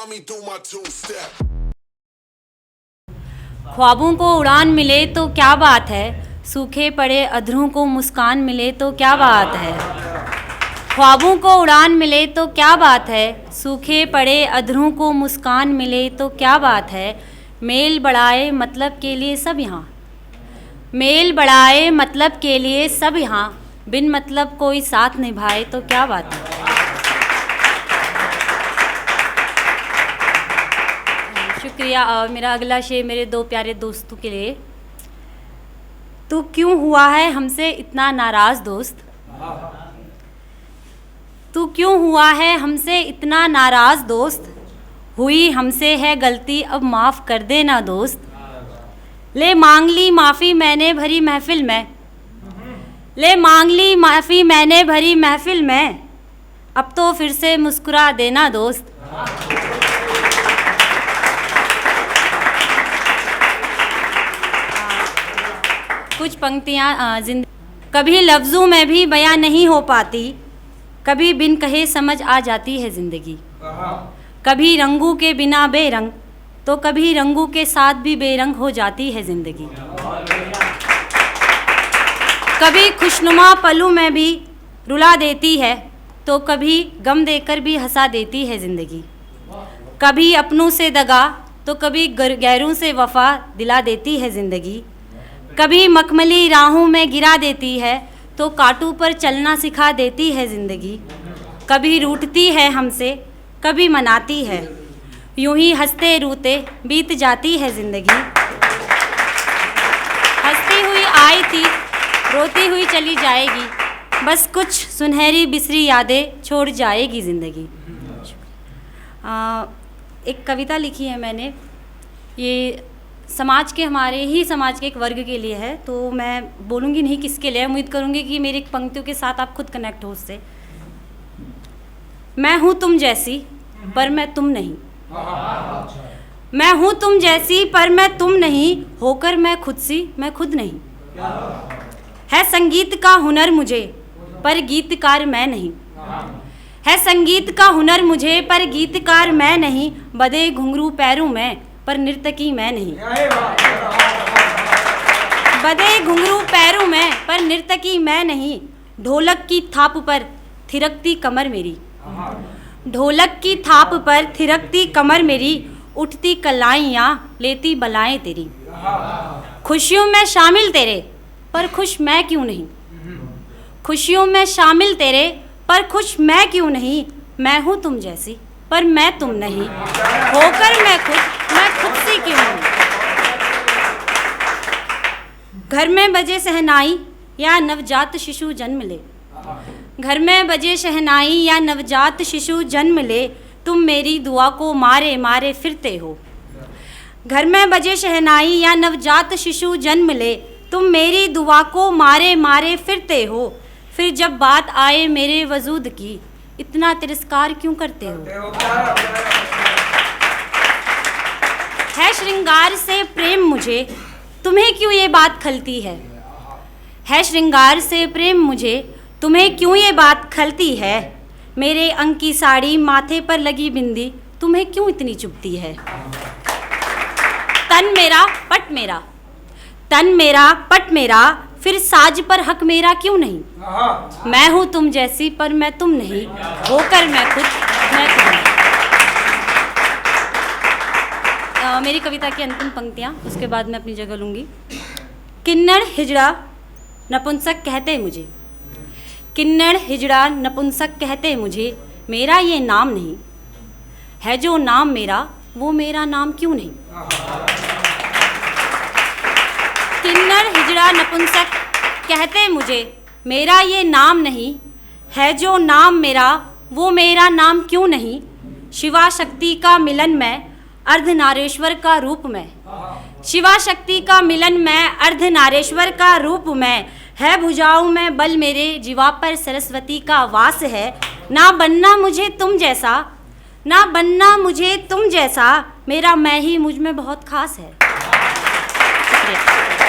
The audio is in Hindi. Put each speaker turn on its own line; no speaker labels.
saw me do my two-step.
ख्वाबों को उड़ान मिले तो क्या बात है, सूखे पड़े अधरों को मुस्कान मिले तो क्या बात है। ख्वाबों को उड़ान मिले तो क्या बात है, सूखे पड़े अधरों को मुस्कान मिले तो क्या बात है। मेल बढ़ाए मतलब के लिए सब यहाँ, मेल बढ़ाए मतलब के लिए सब यहाँ, बिन मतलब कोई साथ निभाए तो क्या बात है। शुक्रिया। मेरा अगला शेर मेरे दो प्यारे दोस्तों के लिए। तू क्यों हुआ है हमसे इतना नाराज़ दोस्त, तू क्यों हुआ है हमसे इतना नाराज़ दोस्त, हुई हमसे है गलती अब माफ़ कर देना दोस्त। ले मांग ली माफ़ी मैंने भरी महफिल में, ले मांग ली माफ़ी मैंने भरी महफिल में, अब तो फिर से मुस्कुरा देना दोस्त। कुछ पंक्तियाँ कभी लफ्ज़ों में भी बयां नहीं हो पाती, कभी बिन कहे समझ आ जाती है ज़िंदगी। कभी रंगों के बिना बेरंग तो कभी रंगों के साथ भी बेरंग हो जाती है ज़िंदगी। कभी खुशनुमा पलों में भी रुला देती है तो कभी गम देकर भी हंसा देती है ज़िंदगी। कभी अपनों से दगा तो कभी गैरों से वफ़ा दिला देती है ज़िंदगी। कभी मखमली राहों में गिरा देती है तो कांटों पर चलना सिखा देती है ज़िंदगी। कभी रूठती है हमसे कभी मनाती है, यूं ही हंसते रूते बीत जाती है ज़िंदगी। हंसती हुई आई थी रोती हुई चली जाएगी, बस कुछ सुनहरी बिसरी यादें छोड़ जाएगी ज़िंदगी। एक कविता लिखी है मैंने, ये समाज के हमारे ही समाज के एक वर्ग के लिए है, तो मैं बोलूँगी नहीं किसके लिए, उम्मीद करूँगी कि मेरी पंक्तियों के साथ आप खुद कनेक्ट हो उससे। मैं हूँ तुम जैसी पर मैं तुम नहीं, मैं हूँ तुम जैसी पर मैं तुम नहीं, होकर मैं खुद सी मैं खुद नहीं। है संगीत का हुनर मुझे पर गीतकार मैं नहीं, है संगीत का हुनर मुझे पर गीतकार मैं नहीं, बधे घुंघरू पैरों में पर नर्तकी मैं नहीं, बधे घुंघरू पैरों में पर नर्तकी मैं नहीं। ढोलक की थाप पर थिरकती कमर मेरी, ढोलक की थाप पर थिरकती कमर मेरी, उठती कलाइयाँ लेती बलाएं तेरी। खुशियों में शामिल तेरे पर खुश मैं क्यों नहीं, खुशियों में शामिल तेरे पर खुश मैं क्यों नहीं। मैं हूँ तुम जैसी पर मैं तुम नहीं, होकर मैं खुद सी क्यों नहीं। घर में बजे शहनाई या नवजात शिशु जन्म ले, घर में बजे शहनाई या नवजात शिशु जन्म ले, तुम मेरी दुआ को मारे मारे फिरते हो। घर में बजे शहनाई या नवजात शिशु जन्म ले, तुम मेरी दुआ को मारे मारे फिरते हो। फिर जब बात आए मेरे वजूद की, इतना तिरस्कार क्यों करते हो। है श्रृंगार से प्रेम मुझे, तुम्हें क्यों ये बात खलती है श्रृंगार से प्रेम मुझे, तुम्हें क्यों ये बात खलती है। मेरे अंग की साड़ी माथे पर लगी बिंदी, तुम्हें क्यों इतनी चुभती है। तन मेरा पट मेरा, तन मेरा पट मेरा, फिर साज पर हक मेरा क्यों नहीं। मैं हूँ तुम जैसी पर मैं तुम नहीं, होकर मैं खुद नहीं। मेरी कविता की अंतिम पंक्तियाँ, उसके बाद मैं अपनी जगह लूँगी। किन्नर हिजड़ा नपुंसक कहते मुझे, किन्नर हिजड़ा नपुंसक कहते मुझे, मेरा ये नाम नहीं है जो नाम मेरा, वो मेरा नाम क्यों नहीं। किन्नर हिजड़ा नपुंसक कहते मुझे, मेरा ये नाम नहीं है जो नाम मेरा, वो मेरा नाम क्यों नहीं। शिवा शक्ति का मिलन में अर्धनारेश्वर का रूप में, शिवा शक्ति का मिलन में अर्धनारेश्वर का रूप में, है भुजाओं में बल मेरे जीवा पर सरस्वती का वास है। ना बनना मुझे तुम जैसा, ना बनना मुझे तुम जैसा, मेरा मैं ही मुझ में बहुत खास है। शुक्रिया।